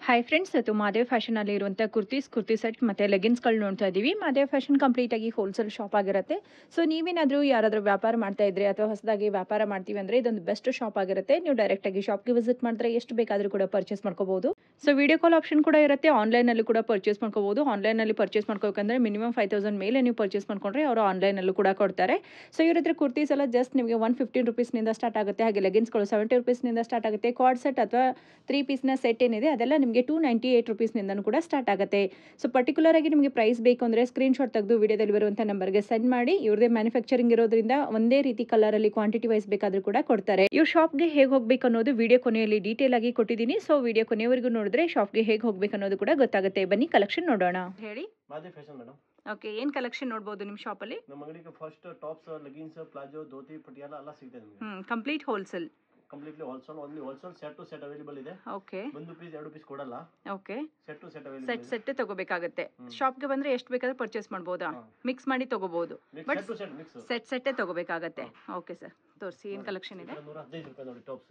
Hi friends, ಅದು ಮಾದೇವ್ ಫ್ಯಾಷನಲ್ಲಿ ಇರುವಂಥ kurti set ಮತ್ತು ಲೆಗಿನ್ಸ್ಗಳು ನೋಡ್ತಾ ಇದ್ದೀವಿ. ಮಾದೇವ್ ಫ್ಯಾಷನ್ ಕಂಪ್ಲೀಟಾಗಿ ಹೋಲ್ಸೇಲ್ ಶಾಪ್ ಆಗಿರುತ್ತೆ. ಸೊ ನೀವೇನಾದರೂ ಯಾರಾದರೂ ವ್ಯಾಪಾರ ಮಾಡ್ತಾ ಇದ್ರೆ ಅಥವಾ ಹೊಸದಾಗಿ ವ್ಯಾಪಾರ ಮಾಡ್ತೀವಿ ಅಂದರೆ ಇದೊಂದು ಬೆಸ್ಟ್ ಶಾಪ್ ಆಗಿರುತ್ತೆ. ನೀವು ಡೈರೆಕ್ಟಾಗಿ ಶಾಪ್ಗೆ ವಿಸಿಟ್ ಮಾಡಿದ್ರೆ ಎಷ್ಟು ಬೇಕಾದರೂ ಕೂಡ ಪರ್ಚೇಸ್ ಮಾಡ್ಕೋಬಹುದು. ಸೊ ವಿಡಿಯೋ ಕಾಲ್ ಆಪ್ಷನ್ ಕೂಡ ಇರುತ್ತೆ. ಆನ್ಲೈನಲ್ಲೂ ಕೂಡ ಪರ್ಚೇಸ್ ಮಾಡ್ಕೋಬಹುದು. ಆನ್ಲೈನಲ್ಲಿ ಪರ್ಚೇಸ್ ಮಾಡ್ಕೋಬೇಕಂದ್ರೆ ಮಿನಿಮಮ್ 5000 ಮೇಲೆ ನೀವು ಪರ್ಚೇಸ್ ಮಾಡ್ಕೊಂಡ್ರೆ ಅವರು ಆನ್ಲೈನಲ್ಲೂ ಕೂಡ ಕೊಡ್ತಾರೆ. ಸೊ ಇವ್ರ ಹತ್ರ ಕುರ್ತೀಸ್ ಎಲ್ಲ ಜಸ್ಟ್ ನಿಮಗೆ 115 ರುಪೀಸ್ನಿಂದ ಸ್ಟಾರ್ಟ್ ಆಗುತ್ತೆ. ಹಾಗೆ ಲೆಗಿನ್ಸ್ಗಳು 70 ರುಪೀಸ್ನಿಂದ ಸ್ಟಾರ್ಟ್ ಆಗುತ್ತೆ. ಕಾರ್ಡ್ ಸೆಟ್ ಅಥವಾ 3 ಪೀಸ್ನ ಸೆಟ್ ಏನಿದೆ ಅದೆಲ್ಲ ನಿಮಗೆ 298 ರುಪೀಸ್ನಿಂದನೂ ಕೂಡ ಸ್ಟಾರ್ಟ್ ಆಗುತ್ತೆ. ಸೊ ಪರ್ಟಿಕ್ಯುಲರ್ ಆಗಿ ನಿಮಗೆ ಪ್ರೈಸ್ ಬೇಕು ಅಂದರೆ ಸ್ಕ್ರೀನ್ಶಾಟ್ ತೆಗೆದು ವಿಡಿಯೋದಲ್ಲಿ ಬರುವಂಥ ನಂಬರ್ಗೆ ಸೆಂಡ್ ಮಾಡಿ. ಇವ್ರದೇ ಮ್ಯಾನುಫ್ಯಾಕ್ಚರಿಂಗ್ ಇರೋದ್ರಿಂದ ಒಂದೇ ರೀತಿ ಕಲರಲ್ಲಿ ಕ್ವಾಂಟಿಟಿ ವೈಸ್ ಬೇಕಾದರೂ ಕೂಡ ಕೊಡ್ತಾರೆ. ಇವ್ರ ಶಾಪ್ಗೆ ಹೇಗೆ ಹೋಗಬೇಕು ಅನ್ನೋದು ವಿಡಿಯೋ ಕೊನೆಯಲ್ಲಿ ಡೀಟೇಲ್ ಆಗಿ ಕೊಟ್ಟಿದ್ದೀನಿ. ಸೊ ವಿಡಿಯೋ ಕೊನೆಯವರೆಗೂ ನೋಡಿದ್ರೆ ಶಾಪ್ಗೆ ಹೇಗೆ ಹೋಗಬೇಕು ಅನ್ನೋದು ಕೂಡ ಗೊತ್ತಾಗುತ್ತೆ. ಬನ್ನಿ ಕಲೆಕ್ಷನ್ ನೋಡೋಣ. ಹೇಳಿ ಮಾದೇವ್ ಫ್ಯಾಷನ್ ಮೇಡಮ್. ಓಕೆ, ಏನು ಕಲೆಕ್ಷನ್ ನೋಡಬಹುದು ನಿಮ್ಮ ಶಾಪಲ್ಲಿ? ನಮ್ಮ ಅಂಗಡಿಗೆ first tops, leggings, palazzo, dhoti, Patiala ಎಲ್ಲ ಸಿಗುತ್ತೆ ನಿಮಗೆ. Complete wholesale. Completely wholesale, only wholesale. Set to set available ಇದೆ. ಓಕೆ, ಒಂದು ಪೀಸ್ ಎರಡು ಪೀಸ್ ಕೊಡಲ್ಲ. Okay, set to set available. Set ತಗೋಬೇಕಾಗುತ್ತೆ. ಶಾಪ್ಗೆ ಬಂದ್ರೆ ಎಷ್ಟು ಬೇಕಾದ್ರೂ ಪರ್ಚೇಸ್ ಮಾಡಬಹುದಾ? ಮಿಕ್ಸ್ ಮಾಡಿ ತಗೋಬಹುದು. ಬಟ್ ಸೆಟ್ ತಗೋಬೇಕಾಗತ್ತೆ. ಓಕೆ ಸರ್, ತೋರಿಸಿ ಏನು ಕಲೆಕ್ಷನ್ ಇದೆ. 115 ರೂಪಾಯಿ ನೋಡಿ ಟಾಪ್ಸ್.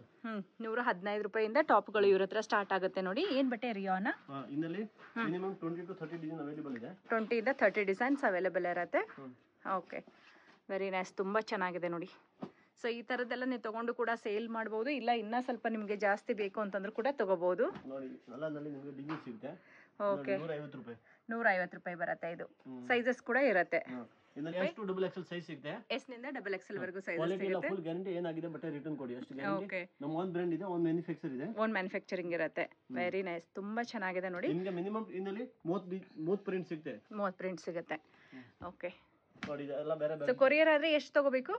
115 ರೂಪಾಯಿಂದ ಟಾಪ್ಗಳು ಇವ್ರ ಹತ್ರ ಸ್ಟಾರ್ಟ್ ಆಗುತ್ತೆ ನೋಡಿ. ಏನ್ ಬಟ್ಟೆ ರಿಯಾನಾ? ಇನ್ನಲ್ಲಿ ಮಿನಿಮಮ್ 20 to 30 ಡಿಸೈನ್ ಅವೈಲೇಬಲ್ ಇದೆ. 20 ಇಂದ 30 ಡಿಸೈನ್ಸ್ ಅವೈಲೇಬಲ್ ಇರುತ್ತೆ. ಓಕೆ, ವೆರಿ ನೈಸ್, ತುಂಬಾ ಚೆನ್ನಾಗಿದೆ ನೋಡಿ. ಸೊ ಈ ತರದೆಲ್ಲ ನೀವು ತಗೊಂಡು ಕೂಡ ಸೇಲ್ ಮಾಡಬಹುದು. ಇಲ್ಲ ಇನ್ನ ಸ್ವಲ್ಪ ನಿಮಗೆ ಜಾಸ್ತಿ ಬೇಕು ಅಂತಂದ್ರೂ ಕೂಡ ತಗೋಬಹುದು ನೋಡಿ. ನಲ್ಲನಲ್ಲಿ ನಿಮಗೆ ಡಿಸೈನ್ ಸಿಗುತ್ತೆ. ಓಕೆ, 150 ರೂಪಾಯಿ. 150 ರೂಪಾಯಿ ಬರುತ್ತೆ. ಇದು ಸೈಜಸ್ ಕೂಡ ಇರುತ್ತೆ. ಇದರಲ್ಲಿ S to double XL size ಸಿಗುತ್ತೆ. ಎಸ್ ನಿಂದ ಡಬಲ್ ಎಕ್ಸೆಲ್ ವರೆಗೂ ಸೈಜ್ ಕ್ವಾಲಿಟಿ ಎಲ್ಲ ಫುಲ್ ಗ್ಯಾರಂಟಿ. ಏನಾಗಿದೆ ಬಟ್ಟೆ ರಿಟರ್ನ್ ಕೊಡಿ ಅಷ್ಟು ಗ್ಯಾರಂಟಿ. ಓಕೆ, ನಮ್ಮ ಓನ್ ಬ್ರ್ಯಾಂಡ್ ಇದೆ, ಓನ್ ಮ್ಯಾನುಫ್ಯಾಕ್ಚರ್ ಇದೆ, ಓನ್ ಮ್ಯಾನುಫ್ಯಾಕ್ಚರಿಂಗ್ ಇರುತ್ತೆ. ವೆರಿ ನೈಸ್, ತುಂಬಾ ಚೆನ್ನಾಗಿದೆ ನೋಡಿ. ನಿಮಗೆ ಮಿನಿಮಮ್ ಇನ್ನಲ್ಲಿ 30 ಪ್ರಿಂಟ್ ಸಿಗುತ್ತೆ. 30 ಪ್ರಿಂಟ್ ಸಿಗುತ್ತೆ. ಓಕೆ ನೋಡಿ, ಇದೆಲ್ಲ ಬೇರೆ ಬೇರೆ. ಸೊ ಕೊರಿಯರ್ ಆದ್ರೆ ಎಷ್ಟು ತಗೋಬೇಕು?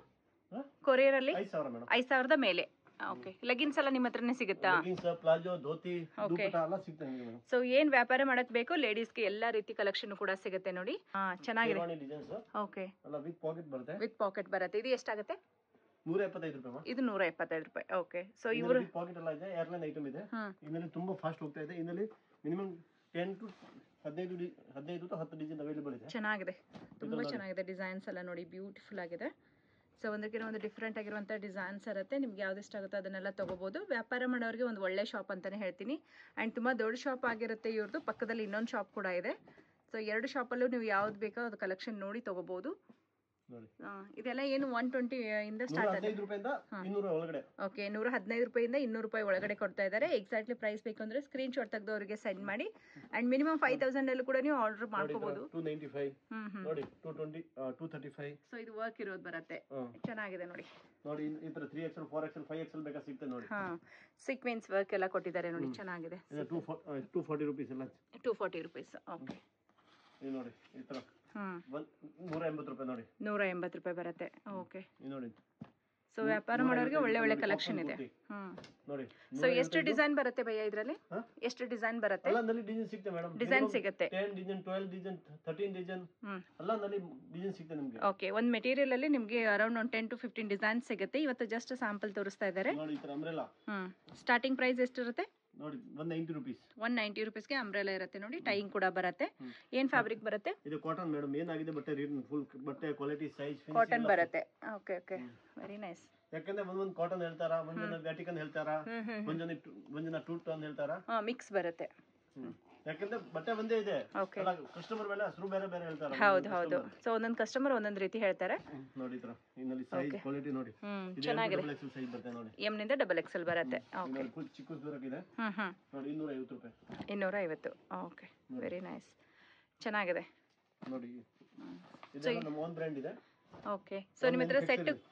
ಕೊರಿಯರ್ ಅಲ್ಲಿ 5000 ಮೇಡಮ್. 5000 ಮೇಲೆ. ಓಕೆ, ಲೆಗಿನ್ಸ್ ಎಲ್ಲ ನಿಮ್ಮ ಹತ್ರನೇ ಸಿಗುತ್ತಾ? ಲೆಗಿನ್ಸ್, ಪ್ಲಾಜೋ, ಧೋತಿ, ದುಪಟ್ಟ ಎಲ್ಲ ಸಿಗುತ್ತೆ ನಿಮಗೆ ಮೇಡಮ್. ಸೊ ಏನ್ ವ್ಯಾಪಾರ ಮಾಡಕ್ ಬೇಕು ಲೇಡೀಸ್ಗೆ ಎಲ್ಲಾ ರೀತಿ ಕಲೆಕ್ಷನ್ ಕೂಡ ಸಿಗುತ್ತೆ ನೋಡಿ. ಚೆನ್ನಾಗಿದೆ. ಡಿಸೈನ್ಸ್ ಓಕೆ, ಎಲ್ಲ ವಿತ್ ಪಾಕೆಟ್ ಬರುತ್ತೆ. ವಿತ್ ಪಾಕೆಟ್ ಬರುತ್ತೆ. ಇದು ಎಷ್ಟಾಗುತ್ತೆ? 175 ರೂಪಾಯಿ. ಇದು 175 ರೂಪಾಯಿ. ಓಕೆ, ಸೊ ಇವರು ಪಾಕೆಟ್ ಎಲ್ಲ ಇದೆ. ಏರ್ಲೈನ್ ಐಟಮ್ ಇದೆ. ಇದರಲ್ಲಿ ತುಂಬಾ ಫಾಸ್ಟ್ ಹೋಗ್ತಾ ಇದೆ. ಇದರಲ್ಲಿ ಮಿನಿಮಮ್ 10 to 10 ಡಿಸೈನ್ ಅವೈಲೇಬಲ್ ಇದೆ. ಚೆನ್ನಾಗಿದೆ, ತುಂಬಾ ಚೆನ್ನಾಗಿದೆ. ಡಿಸೈನ್ಸ್ ಎಲ್ಲ ನೋಡಿ, ಬ್ಯೂಟಿಫುಲ್ ಆಗಿದೆ. ಸೊ ಒಂದಕ್ಕಿಂತ ಒಂದು ಡಿಫ್ರೆಂಟ್ ಆಗಿರುವಂಥ ಡಿಸೈನ್ಸ್ ಇರುತ್ತೆ. ನಿಮ್ಗೆ ಯಾವ್ದು ಇಷ್ಟ ಆಗುತ್ತೋ ಅದನ್ನೆಲ್ಲ ತಗೋಬಹುದು. ವ್ಯಾಪಾರ ಮಾಡೋರಿಗೆ ಒಂದು ಒಳ್ಳೆ ಶಾಪ್ ಅಂತಾನೆ ಹೇಳ್ತೀನಿ. ಆ್ಯಂಡ್ ತುಂಬ ದೊಡ್ಡ ಶಾಪ್ ಆಗಿರುತ್ತೆ ಇವ್ರದ್ದು. ಪಕ್ಕದಲ್ಲಿ ಇನ್ನೊಂದು ಶಾಪ್ ಕೂಡ ಇದೆ. ಸೊ ಎರಡು ಶಾಪಲ್ಲೂ ನೀವು ಯಾವ್ದು ಬೇಕೋ ಅದು ಕಲೆಕ್ಷನ್ ನೋಡಿ ತಗೋಬಹುದು. ಇದೆಲ್ಲ ಏನು 120 ಇಂದ ಸ್ಟಾರ್ಟ್ ಆಗಿದೆ. 115 ರೂಪಾಯಿಂದ 200 ಒಳಗಡೆ. ಓಕೆ, 115 ರೂಪಾಯಿಯಿಂದ 200 ರೂಪಾಯಿ ಒಳಗಡೆ ಕೊಡ್ತಾ ಇದ್ದಾರೆ. ಎಕ್ಸಾಕ್ಟ್ಲಿ ಪ್ರೈಸ್ ಬೇಕು ಅಂದ್ರೆ ಸ್ಕ್ರೀನ್ ಶಾಟ್ ತೆಗೆದು ಅವರಿಗೆ ಸೆಂಡ್ ಮಾಡಿ. ಅಂಡ್ ಮಿನಿಮಮ್ 5000 ಅಲ್ಲೂ ಕೂಡ ನೀವು ಆರ್ಡರ್ ಮಾಡ್ಕೋಬಹುದು. 295 ನೋಡಿ, 220, 235. ಸೊ ಇದು ವರ್ಕ್ ಇರೋದು ಬರುತ್ತೆ. ಚೆನ್ನಾಗಿದೆ ನೋಡಿ. ನೋಡಿ ಈ ತರ 3XL, 4XL, 5XL ಬೇಕಾ ಸಿಗುತ್ತೆ ನೋಡಿ. ಸೀಕ್ವೆನ್ಸ್ ವರ್ಕ್ ಎಲ್ಲ ಕೊಟ್ಟಿದ್ದಾರೆ ನೋಡಿ, ಚೆನ್ನಾಗಿದೆ. 240 ರೂಪೀಸ್ ಎಲ್ಲ. 240 ರೂಪೀಸ್. ಓಕೆ, ಇದು ನೋಡಿ ಈ ತರ 180 ರೂಪಾಯಿ ನೋಡಿ. 180 ರೂಪಾಯಿ ಬರುತ್ತೆ. ಓಕೆ, ನೋಡಿ. ಸೊ ವ್ಯಾಪಾರ ಮಾಡೋರಿಗೆ ಒಳ್ಳೆ ಒಳ್ಳೆ ಕಲೆಕ್ಷನ್ ಇದೆ. ನೋಡಿ. ಸೊ ಎಷ್ಟು ಡಿಸೈನ್ ಬರುತ್ತೆ ಭಯ್ಯ ಇದರಲ್ಲಿ? ಎಷ್ಟು ಡಿಸೈನ್ ಬರುತ್ತೆ? ಎಲ್ಲದಲ್ಲಿ ಡಿಸೈನ್ ಸಿಗುತ್ತೆ ಮೇಡಮ್. ಡಿಸೈನ್ ಸಿಗುತ್ತೆ. 10 ಡಿಸೈನ್, 12 ಡಿಸೈನ್, 13 ಡಿಸೈನ್ ಎಲ್ಲದಲ್ಲಿ ಡಿಸೈನ್ ಸಿಗುತ್ತೆ ನಿಮಗೆ. ಓಕೆ, ಒಂದು ಮೆಟೀರಿಯಲ್ ಅಲ್ಲಿ ನಿಮಗೆ ಅರೌಂಡ್ 10 to 15 ಡಿಸೈನ್ ಸಿಗುತ್ತೆ. ಇವತ್ತು ಜಸ್ಟ್ ಸ್ಯಾಂಪಲ್ ತೋರಿಸ್ತಾ ಇದ್ದಾರೆ ನೋಡಿ. ಈ ತರ ಅಂಬ್ರೆಲಾ ಸ್ಟಾರ್ಟಿಂಗ್ ಪ್ರೈಸ್ ಎಷ್ಟಿರುತ್ತೆ? ನೋಡಿ, 190 ರೂಪೀಸ್. 190 ರೂಪೀಸ್ಗೆ ಅಂಬ್ರೆಲಾ ಇರುತ್ತೆ ನೋಡಿ. ಟೈಯಿಂಗ್ ಕೂಡ ಬರುತ್ತೆ. ಏನ್ ಫ್ಯಾಬ್ರಿಕ್ ಬರುತ್ತೆ? ಇದು ಕಾಟನ್ ಮೇಡಮ್. ಏನಾಗಿದೆ ಬಟ್ಟೆ ಫುಲ್ ಬಟ್ಟೆ ಕ್ವಾಲಿಟಿ, ಸೈಜ್, ಫಿನಿಶಿಂಗ್ ಕಾಟನ್ ಬರುತ್ತೆ. Okay, okay, very nice. ಯಾಕಂದ್ರೆ ಒಂದೊಂದು ಕಾಟನ್ ಹೇಳ್ತಾರ, ಒಂದೊಂದು ವ್ಯಾಟಿಕನ್ ಹೇಳ್ತಾರ, ಒಂದೊಂದು ಟೂಟ್ ಅಂತ ಹೇಳ್ತಾರ. ಮಿಕ್ಸ್ ಬರುತ್ತೆ. ಯಾಕಂದ್ರೆ ಬಟ್ಟೆ ಒಂದೇ ಇದೆ. ಕಸ್ಟಮರ್ ಮೇಲೆ ಹೆಸರು ಬೇರೆ ಬೇರೆ ಹೇಳ್ತಾರೆ. ಹೌದು ಹೌದು. ಸೊ ಒಂದೊಂದು ಕಸ್ಟಮರ್ ಒಂದೊಂದು ರೀತಿ ಹೇಳ್ತಾರೆ. ನೋಡಿ ತರ ಇನ್ನಲ್ಲಿ ಸೈಜ್ ಕ್ವಾಲಿಟಿ ನೋಡಿ. ಚೆನ್ನಾಗಿದೆ. ಸೈಜ್ ಬರುತ್ತೆ ನೋಡಿ. ಎಂ ನಿಂದ ಡಬಲ್ ಎಕ್ಸೆಲ್ ಬರುತ್ತೆ. ಓಕೆ, ಫುಲ್ ಚಿಕ್ಕ ದೂರಕ್ಕಿದೆ ನೋಡಿ. 250 ರೂಪಾಯಿ. 250. ಓಕೆ, ವೆರಿ ನೈಸ್, ಚೆನ್ನಾಗಿದೆ ನೋಡಿ. ಇದೆಲ್ಲ ನಮ್ಮ ಓನ್ ಬ್ರ್ಯಾಂಡ್ ಇದೆ. ಓಕೆ, ಸೊ ನಿಮ್ಮ ಹತ್ರ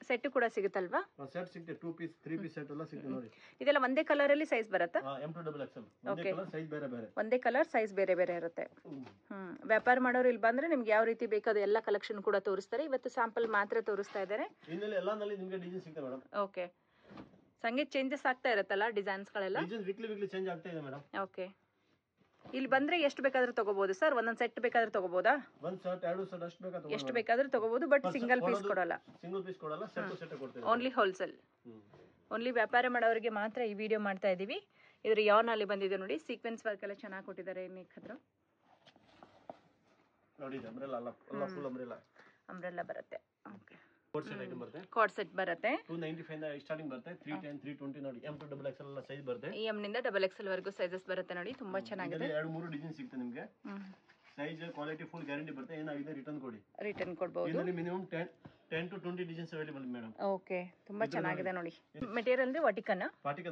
ಸೆಟ್ ಕೂಡ ಸಿಗುತ್ತಲ್ವಾ? ಸೆಟ್ ಸಿಗುತ್ತೆ. 2 ಪೀಸ್, 3 ಪೀಸ್ ಸೆಟ್ ಎಲ್ಲ ಸಿಗುತ್ತೆ ನೋಡಿ. ಇದೆಲ್ಲ ಒಂದೇ ಕಲರ್ ಅಲ್ಲಿ ಸೈಜ್ ಬರುತ್ತಾ? M to double XL. ಒಂದೇ ಕಲರ್, ಸೈಜ್ ಬೇರೆ ಬೇರೆ. ಒಂದೇ ಕಲರ್, ಸೈಜ್ ಬೇರೆ ಬೇರೆ ಇರುತ್ತೆ. ವ್ಯಾಪಾರ ಮಾಡೋರು ಇಲ್ಲಿ ಬಂದ್ರೆ ನಿಮ್ಗೆ ಯಾವ ರೀತಿ ಬೇಕಾದ ಎಲ್ಲ ಕಲೆಕ್ಷನ್ ಕೂಡ ತೋರಿಸ್ತಾರೆ. ಇವತ್ತು ಸ್ಯಾಂಪಲ್ ಮಾತ್ರ ತೋರಿಸ್ತಾ ಇದ್ದಾರೆ. ಇನ್ನೆಲ್ಲ ಎಲ್ಲಾನಲ್ಲಿ ನಿಮಗೆ ಡಿಸೈನ್ ಸಿಗುತ್ತೆ ಮೇಡಮ್. ಓಕೆ, ಸಂಗೀತ ಚೇಂಜಸ್ ಆಗ್ತಾ ಇರುತ್ತಲ್ಲ ಡಿಸೈನ್ಸ್ ಗಳೆಲ್ಲ? ಡಿಸೈನ್ ವೀಕ್ಲಿ ಚೇಂಜ್ ಆಗ್ತಾ ಇದೆ ಮೇಡಮ್. ಓಕೆ, ಇಲ್ಲಿ ಬಂದ್ರೆ ಎಷ್ಟು ಬೇಕಾದ್ರೂ ತಗೋಬಹುದು ಸರ್? ಒಂದೊಂದು ಸೆಟ್ ಬೇಕಾದ್ರೂ ತಗೋಬಹುದಾ? ಒಂದು ಸೆಟ್, ಎರಡು ಸೆಟ್ ಅಷ್ಟು ಬೇಕಾದ್ರೆ ಎಷ್ಟು ಬೇಕಾದ್ರೂ ತಗೋಬಹುದು. ಬಟ್ ಸಿಂಗಲ್ ಪೀಸ್ ಕೊಡಲ್ಲ. ಸಿಂಗಲ್ ಪೀಸ್ ಕೊಡಲ್ಲ, ಸೆಟ್ ಟು ಸೆಟ್ ಕೊಡ್ತೀವಿ. Only wholesale. ಓನ್ಲಿ ವ್ಯಾಪಾರ ಮಾಡೋರಿಗೆ ಮಾತ್ರ ಈ ವಿಡಿಯೋ ಮಾಡ್ತಾ ಇದೀವಿ. ಇದ್ರ ಯಾನ್ ಅಲ್ಲಿ ಬಂದಿದೆ ನೋಡಿ. ಸೀಕ್ವೆನ್ಸ್ ವರ್ಕ್ ಎಲ್ಲ ಚೆನ್ನಾಗಿ ಕೊಟ್ಟಿದ್ದಾರೆ. ನೆಕ್ ಹತ್ರ ನೋಡಿ, ಅಂಬ್ರೆಲಾ ಅಲ್ಲ, ಫುಲ್ ಅಂಬ್ರೆಲಾ. ಅಂಬ್ರೆಲಾ ಬರುತ್ತೆ. ಓಕೆ, ಕೋಟ್ ಸೆಟ್ ಐಟಮ್ ಬರುತ್ತೆ. ಕಾರ್ಡ್ ಸೆಟ್ ಬರುತ್ತೆ. 295 ಸ್ಟಾರ್ಟಿಂಗ್ ಬರುತ್ತೆ. 310 320 ನೋಡಿ M to XXL ಎಲ್ಲ ಸೈಜ್ ಬರುತ್ತೆ. M ನಿಂದ XXL ವರೆಗೂ ಸೈಜಸ್ ಬರುತ್ತೆ ನೋಡಿ. ತುಂಬಾ ಚೆನ್ನಾಗಿದೆ. ಎರಡು ಮೂರು ಡಿಸೈನ್ ಸಿಗುತ್ತೆ ನಿಮಗೆ. ಸೈಜ್ ಕ್ವಾಲಿಟಿ ಫುಲ್ ಗ್ಯಾರಂಟಿ ಬರುತ್ತೆ. ಏನಾಗಿದೆ ರಿಟರ್ನ್ ಕೊಡಿ. ರಿಟರ್ನ್ ಕೊಡಬಹುದು. ಇದರಲ್ಲಿ minimum 10 to 20 designs available madam. Okay, ತುಂಬಾ ಚೆನ್ನಾಗಿದೆ ನೋಡಿ. ಮೆಟೀರಿಯಲ್ ಅಂದ್ರೆ ವಾಟಿಕನ್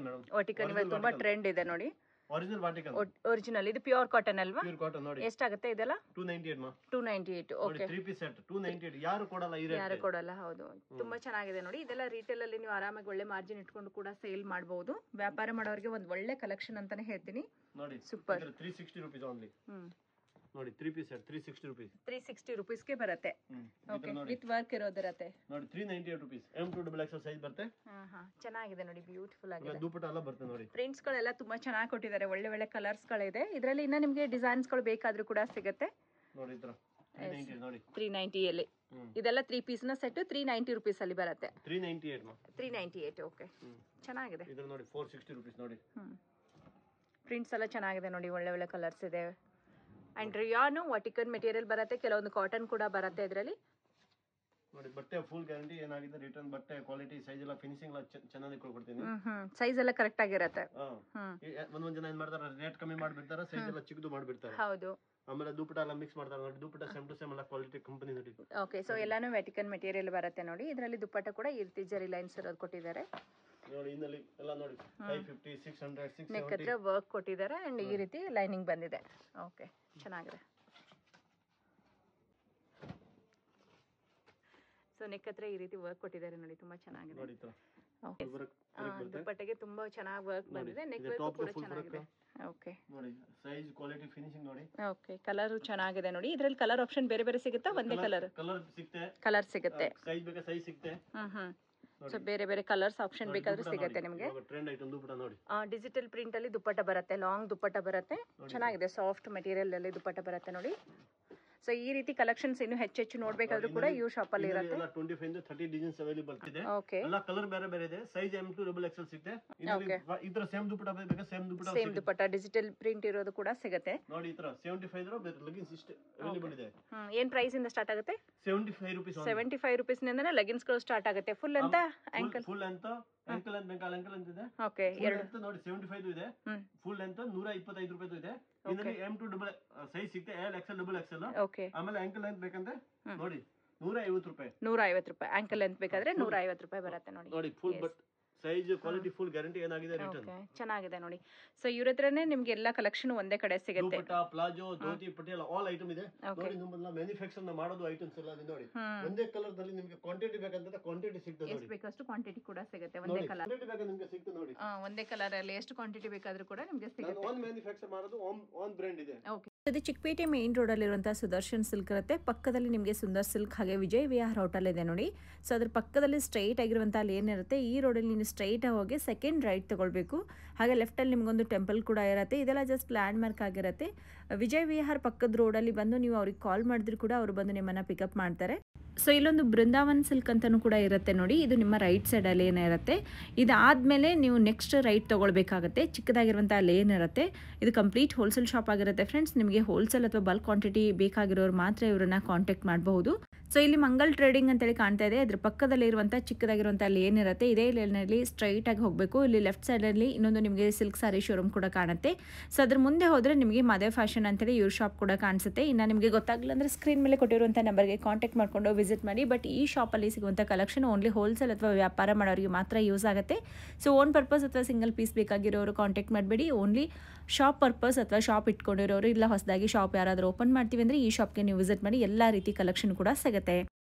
ಮೇಡಂ. ವಾಟಿಕನ್ ಇವಾಗ ತುಂಬಾ ಟ್ರೆಂಡ್ ಇದೆ ನೋಡಿ. ಒರಿಜಿನಲ್ ವಾಟಿಕನ್. ಒರಿಜಿನಲ್ ಇದು ಪ್ಯೂರ್ ಕಾಟನ್ ಅಲ್ವಾ? ಪ್ಯೂರ್ ಕಾಟನ್ ನೋಡಿ. ಎಷ್ಟಾಗುತ್ತೆ ಇದೆಲ್ಲ? 298 ಮಾ. 298. ಓಕೆ. 3 piece set 298. ಯಾರು ಕೊಡಲ್ಲ ಈ ರೇಟ್. ಯಾರು ಕೊಡಲ್ಲ, ಹೌದು. ತುಂಬಾ ಚೆನ್ನಾಗಿದೆ ನೋಡಿ. ಇದೆಲ್ಲ ರಿಟೇಲ್ ಅಲ್ಲಿ ನೀವು ಆರಾಮಾಗಿ ಒಳ್ಳೆ ಮಾರ್ಜಿನ್ ಇಟ್ಕೊಂಡು ಕೂಡ ಸೇಲ್ ಮಾಡಬಹುದು. ವ್ಯಾಪಾರ ಮಾಡೋರಿಗೆ ಒಂದು ಒಳ್ಳೆ ಕಲೆಕ್ಷನ್ ಅಂತಾನೆ ಹೇಳ್ತೀನಿ ನೋಡಿ. ಸೂಪರ್. 360 rupees only. ನೋಡಿ 3 ಪೀಸ್ ಸೆಟ್ 360 ರೂಪೀಸ್. 360 ರೂಪೀಸ್ ಗೆ ಬರುತ್ತೆ. ಓಕೆ, ವಿತ್ ವರ್ಕ್ ಇರೋದಿರತ್ತೆ ನೋಡಿ. 398 rupees. M to XXL size ಬರುತ್ತೆ. ಚೆನ್ನಾಗಿದೆ ನೋಡಿ, ಬ್ಯೂಟಿಫುಲ್ ಆಗಿದೆ. ದುಪಟ್ಟ ಎಲ್ಲ ಬರುತ್ತೆ ನೋಡಿ. ಪ್ರಿಂಟ್ಸ್ ಗಳೆಲ್ಲ ತುಂಬಾ ಚೆನ್ನಾಗಿ ಕೊಟ್ಟಿದ್ದಾರೆ. ಒಳ್ಳೆ ಒಳ್ಳೆ ಕಲರ್ಸ್ ಗಳಿದೆ. ಇದರಲ್ಲಿ ಇನ್ನ ನಿಮಗೆ ಡಿಸೈನ್ಸ್ ಗಳು ಬೇಕಾದ್ರೂ ಕೂಡ ಸಿಗುತ್ತೆ ನೋಡಿ. ಇದ್ರ 390 ನೋಡಿ. 390 ಅಲ್ಲಿ ಇದೆಲ್ಲ 3 ಪೀಸ್ ನ ಸೆಟ್ 390 ರೂಪೀಸ್ ಅಲ್ಲಿ ಬರುತ್ತೆ. 398 ಮಾ. 398. ಓಕೆ, ಚೆನ್ನಾಗಿದೆ. ಇದ್ರ ನೋಡಿ 460 ರೂಪೀಸ್ ನೋಡಿ. ಪ್ರಿಂಟ್ಸ್ ಎಲ್ಲ ಚೆನ್ನಾಗಿದೆ ನೋಡಿ. ಒಳ್ಳೆ ಒಳ್ಳೆ ಕಲರ್ಸ್ ಇದೆ. ಅಂಡ್ ರಿಯಾನು ವಾಟಿಕನ್ ಮೆಟೀರಿಯಲ್ ಬರುತ್ತೆ. ಕೆಲವೊಂದು ಕಾಟನ್ ಕೂಡ ಬರುತ್ತೆ ಇದರಲ್ಲಿ ನೋಡಿ. ಬಟ್ಟೆ ಫುಲ್ ಗ್ಯಾರಂಟಿ. ಏನಾಗಿದೆ ರಿಟರ್ನ್ ಬಟ್ಟೆ ಕ್ವಾಲಿಟಿ ಸೈಜ್ ಎಲ್ಲ ಫಿನಿಶಿಂಗ್ ಎಲ್ಲ ಚೆನ್ನಾಗಿ ಕೊಡ್ತೀನಿ. ಸೈಜ್ ಎಲ್ಲ ಕರೆಕ್ಟ್ ಆಗಿರುತ್ತೆ. ಒಂದೊಂದು ಜನ ಏನ್ ಮಾಡ್ತಾರೆ, ರೇಟ್ ಕಮ್ಮಿ ಮಾಡ್ಬಿಡ್ತಾರೆ, ಸೈಜ್ ಎಲ್ಲ ಚಿಕ್ಕದು ಮಾಡ್ಬಿಡ್ತಾರೆ. ಹೌದು. ಆಮೇಲೆ ದುಪಟ್ಟ ಎಲ್ಲ ಮಿಕ್ಸ್ ಮಾಡ್ತಾರೆ ನೋಡಿ. ದುಪಟ್ಟ ಸೇಮ್ ಟು ಸೇಮ್ ಎಲ್ಲ ಕ್ವಾಲಿಟಿ ಕಂಪನಿ ನೋಡಿ. ಓಕೆ, ಸೊ ಎಲ್ಲಾನು ವಾಟಿಕನ್ ಮೆಟೀರಿಯಲ್ ಬರುತ್ತೆ ನೋಡಿ. ಇದರಲ್ಲಿ ದುಪಟ್ಟ ಕೂಡ ಈ ರೀತಿ ಜರಿ ಲೈನ್ಸ್ ಇರೋದು ಕೊಟ್ಟಿದ್ದಾರೆ ನೋಡಿ. ಇನ್ನಲ್ಲಿ ಎಲ್ಲ ನೋಡಿ 550 600 670 ನೆಕ್ ಹತ್ರ ವರ್ಕ್ ಕೊಟ್ಟಿದ್ದಾರೆ. ಅಂಡ್ ಈ ರೀತಿ ಲೈನಿಂಗ್ ಬಂದಿದೆ. ಓಕೆ, ಚೆನ್ನಾಗಿದೆ. ಸೊ ನೆಕ್ ಹತ್ರ ಈ ರೀತಿ ವರ್ಕ್ ಕೊಟ್ಟಿದ್ದಾರೆ ನೋಡಿ. ತುಂಬಾ ಚೆನ್ನಾಗಿದೆ. ಓಕೆ, ದುಪಟ್ಟೆಗೆ ತುಂಬಾ ಚೆನ್ನಾಗಿ ವರ್ಕ್ ಬಂದಿದೆ. ನೆಕ್ ವರ್ಕ್ ಕೂಡ ಚೆನ್ನಾಗಿದೆ. ಓಕೆ ನೋಡಿ. ಸೈಜ್ ಕ್ವಾಲಿಟಿ ಫಿನಿಶಿಂಗ್ ನೋಡಿ. ಓಕೆ, ಕಲರ್ ಚೆನ್ನಾಗಿದೆ ನೋಡಿ. ಇದರಲ್ಲಿ ಕಲರ್ ಆಪ್ಷನ್ ಬೇರೆ ಬೇರೆ ಸಿಗುತ್ತಾ? ಒಂದೇ ಕಲರ್ ಸಿಗುತ್ತೆ. ಸೈಜ್ ಬೇಕಾ ಸೈಜ್ ಸಿಗುತ್ತೆ. ಸೊ ಬೇರೆ ಬೇರೆ ಕಲರ್ಸ್ ಆಪ್ಷನ್ ಬೇಕಾದ್ರೂ ಸಿಗುತ್ತೆ ನಿಮಗೆ. ಟ್ರೆಂಡ್ ಐಟಮ್ ದುಪಟ್ಟ ನೋಡಿ. ಡಿಜಿಟಲ್ ಪ್ರಿಂಟ್ ಅಲ್ಲಿ ದುಪಟ್ಟ ಬರುತ್ತೆ. ಲಾಂಗ್ ದುಪಟ್ಟ ಬರುತ್ತೆ. ಚೆನ್ನಾಗಿದೆ. ಸಾಫ್ಟ್ ಮೆಟೀರಿಯಲ್ ಅಲ್ಲಿ ದುಪಟ್ಟ ಬರುತ್ತೆ ನೋಡಿ. ಸೊ ಈ ರೀತಿ ಕಲೆಕ್ಷನ್ಸ್ ಇನ್ನು ಹೆಚ್ಚೆಚ್ಚು ನೋಡಬೇಕಾದ್ರೂ ಕೂಡ ಈ ಶಾಪ್ ಅಲ್ಲಿ ಇರುತ್ತೆ. 25 to 30 ಡಿಸೈನ್ಸ್ ಅವೈಲೇಬಲ್ ಇದೆ. ಓಕೆ, ಎಲ್ಲ ಕಲರ್ ಬೇರೆ ಬೇರೆ ಇದೆ. ಸೈಜ್ M to XXL ಸಿಗುತ್ತೆ. ಇದರ ಸೇಮ್ ದುಪಟ್ಟ ಬೇಕಾ ಸೇಮ್ ದುಪಟ್ಟ ಡಿಜಿಟಲ್ ಪ್ರಿಂಟ್ ಇರೋದು ಕೂಡ ಸಿಗುತ್ತೆ ನೋಡಿ. ಇದರ 75 ಲೆಗಿನ್ಸ್ ಇಷ್ಟ ಅವೈಲೇಬಲ್ ಇದೆ. ಏನ್ ಪ್ರೈಸ್ ಇಂದ ಸ್ಟಾರ್ಟ್ ಆಗುತ್ತೆ? 75 ರೂಪೀಸ್. 75 ರೂಪೀಸ್ ನಿಂದನೇ ಲೆಗಿನ್ಸ್ ಗಳು ಸ್ಟಾರ್ಟ್ ಆಗುತ್ತೆ. ಫುಲ್ ಅಂತ ಆಂಕಲ್ ಫುಲ್ ಅಂತ ಆಂಕಲ್ ಅಂತ ಬೇಕಾ ಆಂಕಲ್ ಅಂತ ಇದೆ. ಓಕೆ, ಎರಡು ನೋಡಿ 75 ಇದೆ. ಫುಲ್ ಅಂತ 125 ರೂಪಾಯಿ ಇದೆ. ಇದರಲ್ಲಿ M to ಸೈಜ್ ಸಿಗುತ್ತೆ. L XL XXL. ಓಕೆ, ಆಮೇಲೆ ಆಂಕಲ್ ಲೆಂತ್ ಬೇಕಂದ್ರೆ ನೋಡಿ 150 ರೂಪಾಯಿ. 150 ರೂಪಾಯಿ. ಆಂಕಲ್ ಲೆಂತ್ ಬೇಕಾದ್ರೆ 150 ರೂಪಾಯಿ ಬರುತ್ತೆ ನೋಡಿ. ನೋಡಿ full but size quality full guarantee. ಏನಾಗಿದೆ ರಿಟರ್ನ್. ಚೆನ್ನಾಗಿದೆ ನೋಡಿ. ಸೊ ಇವ್ರ ಹತ್ರನೇ ನಿಮ್ಗೆ ಎಲ್ಲಾ ಕಲೆಕ್ಷನ್ ಒಂದೇ ಕಡೆ ಸಿಗುತ್ತೆ. Dupatta, palazzo, dhoti, Patiala all item ಇದೆ ನೋಡಿ. ನಮ್ಮನ್ನ ಮ್ಯಾನುಫ್ಯಾಕ್ಚರ್ ಮಾಡೋದು ಐಟಮ್ಸ್ ಎಲ್ಲ ನೋಡಿ. ಒಂದೇ ಕಲರ್ ದಲ್ಲಿ ನಿಮಗೆ ಕ್ವಾಂಟಿಟಿ ಬೇಕಂತ ಕ್ವಾಂಟಿಟಿ ಸಿಗುತ್ತೆ ನೋಡಿ. ಎಷ್ಟು ಬೇಕಷ್ಟು ಕ್ವಾಂಟಿಟಿ ಕೂಡ ಸಿಗುತ್ತೆ. ಒಂದೇ ಕಲರ್ ಕ್ವಾಂಟಿಟಿ ಬೇಕಾ ನಿಮಗೆ ಸಿಗುತ್ತೆ ನೋಡಿ. ಒಂದೇ ಕಲರ್ ಅಲ್ಲಿ ಎಷ್ಟು ಕ್ವಾಂಟಿಟಿ ಬೇಕಾದ್ರೂ ಕೂಡ ನಿಮಗೆ ಸಿಗುತ್ತೆ. ಓನ್ ಮ್ಯಾನುಫ್ಯಾಕ್ಚರ್ ಮಾಡೋದು ಓನ್ ಬ್ರ್ಯಾಂಡ್ ಇದೆ. ಓಕೆ, ಇದು ಚಿಕ್ಕಪೇಟೆ ಮೇನ್ ರೋಡ್ ಅಲ್ಲಿರುವಂತಹ ಸುದರ್ಶನ್ ಸಿಲ್ಕ್ ಇರುತ್ತೆ. ಪಕ್ಕದಲ್ಲಿ ನಿಮಗೆ ಸುಂದರ್ ಸಿಲ್ಕ್ ಹಾಗೆ ವಿಜಯ್ ವಿಹಾರ್ ಹೋಟೆಲ್ ಇದೆ ನೋಡಿ. ಸೊ ಅದ್ರ ಪಕ್ಕದಲ್ಲಿ ಸ್ಟ್ರೈಟ್ ಆಗಿರುವಂತಹ ಅಲ್ಲಿ ಏನಿರುತ್ತೆ, ಈ ರೋಡಲ್ಲಿ ನೀವು ಸ್ಟ್ರೈಟ್ ಹೋಗಿ ಸೆಕೆಂಡ್ ರೈಟ್ ತಗೊಳ್ಬೇಕು. ಹಾಗೆ ಲೆಫ್ಟಲ್ಲಿ ನಿಮಗೊಂದು ಟೆಂಪಲ್ ಕೂಡ ಇರುತ್ತೆ. ಇದೆಲ್ಲ ಜಸ್ಟ್ ಲ್ಯಾಂಡ್ ಮಾರ್ಕ್ ಆಗಿರುತ್ತೆ. ವಿಜಯ್ ವಿಹಾರ್ ಪಕ್ಕದ ರೋಡಲ್ಲಿ ಬಂದು ನೀವು ಅವ್ರಿಗೆ ಕಾಲ್ ಮಾಡಿದ್ರು ಕೂಡ ಅವರು ಬಂದು ನಿಮ್ಮನ್ನು ಪಿಕಪ್ ಮಾಡ್ತಾರೆ. ಸೊ ಇಲ್ಲೊಂದು ಬೃಂದಾವನ್ ಸಿಲ್ಕ್ ಅಂತಲೂ ಕೂಡ ಇರುತ್ತೆ ನೋಡಿ. ಇದು ನಿಮ್ಮ ರೈಟ್ ಸೈಡಲ್ಲಿ ಏನಿರುತ್ತೆ. ಇದಾದಮೇಲೆ ನೀವು ನೆಕ್ಸ್ಟ್ ರೈಟ್ ತೊಗೊಳ್ಬೇಕಾಗತ್ತೆ. ಚಿಕ್ಕದಾಗಿರುವಂಥ ಲೇನ್ ಇರುತ್ತೆ. ಇದು ಕಂಪ್ಲೀಟ್ ಹೋಲ್ಸೇಲ್ ಶಾಪ್ ಆಗಿರುತ್ತೆ ಫ್ರೆಂಡ್ಸ್. ನಿಮಗೆ ಹೋಲ್ಸೇಲ್ ಅಥವಾ ಬಲ್ಕ್ ಕ್ವಾಂಟಿಟಿ ಬೇಕಾಗಿರೋರು ಮಾತ್ರ ಇವರನ್ನ ಕಾಂಟ್ಯಾಕ್ಟ್ ಮಾಡಬಹುದು. ಸೊ ಇಲ್ಲಿ ಮಂಗಲ್ ಟ್ರೇಡಿಂಗ್ ಅಂತೇಳಿ ಕಾಣ್ತಾ ಇದೆ. ಅದ್ರ ಪಕ್ಕದಲ್ಲಿ ಇರುವಂಥ ಚಿಕ್ಕದಾಗಿರುವಂಥ ಲೇನ್ ಇರುತ್ತೆ. ಇದೇ ಲೇನಲ್ಲಿ ಸ್ಟ್ರೈಟ್ ಆಗಿ ಹೋಗಬೇಕು. ಇಲ್ಲಿ ಲೆಫ್ಟ್ ಸೈಡಲ್ಲಿ ಇನ್ನೊಂದು ನಿಮಗೆ ಸಿಲ್ಕ್ ಸಾರಿ ಶೋರೂಮ್ ಕೂಡ ಕಾಣುತ್ತೆ. ಸೊ ಅದ್ರ ಮುಂದೆ ಹೋದರೆ ನಿಮಗೆ ಮದುವೆ ಫ್ಯಾಷನ್ ಅಂತೇಳಿ ಇವ್ರ ಶಾಪ್ ಕೂಡ ಕಾಣಿಸುತ್ತೆ. ಇನ್ನು ನಿಮಗೆ ಗೊತ್ತಾಗಲಿಲ್ಲ ಅಂದರೆ ಸ್ಕ್ರೀನ್ ಮೇಲೆ ಕೊಟ್ಟಿರುವಂಥ ನಂಬರ್ಗೆ ಕಾಂಟ್ಯಾಕ್ಟ್ ಮಾಡಿಕೊಂಡು ವಿಸಿಟ್ ಮಾಡಿ. ಬಟ್ ಈ ಶಾಪಲ್ಲಿ ಸಿಗುವಂಥ ಕಲೆಕ್ಷನ್ ಓನ್ಲಿ ಹೋಲ್ಸೇಲ್ ಅಥವಾ ವ್ಯಾಪಾರ ಮಾಡೋರಿಗೆ ಮಾತ್ರ ಯೂಸ್ ಆಗುತ್ತೆ. ಸೊ ಓನ್ ಪರ್ಪಸ್ ಅಥವಾ ಸಿಂಗಲ್ ಪೀಸ್ ಬೇಕಾಗಿರೋರು ಕಾಂಟ್ಯಾಕ್ಟ್ ಮಾಡಬೇಡಿ. ಓನ್ಲಿ ಶಾಪ್ ಪರ್ಪಸ್ ಅಥವಾ ಶಾಪ್ ಇಟ್ಕೊಂಡಿರೋರು ಇಲ್ಲ ಹೊಸದಾಗಿ ಶಾಪ್ ಯಾರಾದರೂ ಓಪನ್ ಮಾಡ್ತೀವಿ ಅಂದರೆ ಈ ಶಾಪ್ಗೆ ನೀವು ವಿಸಿಟ್ ಮಾಡಿ. ಎಲ್ಲ ರೀತಿ ಕಲೆಕ್ಷನ್ ಕೂಡ ಸಿಗುತ್ತೆ.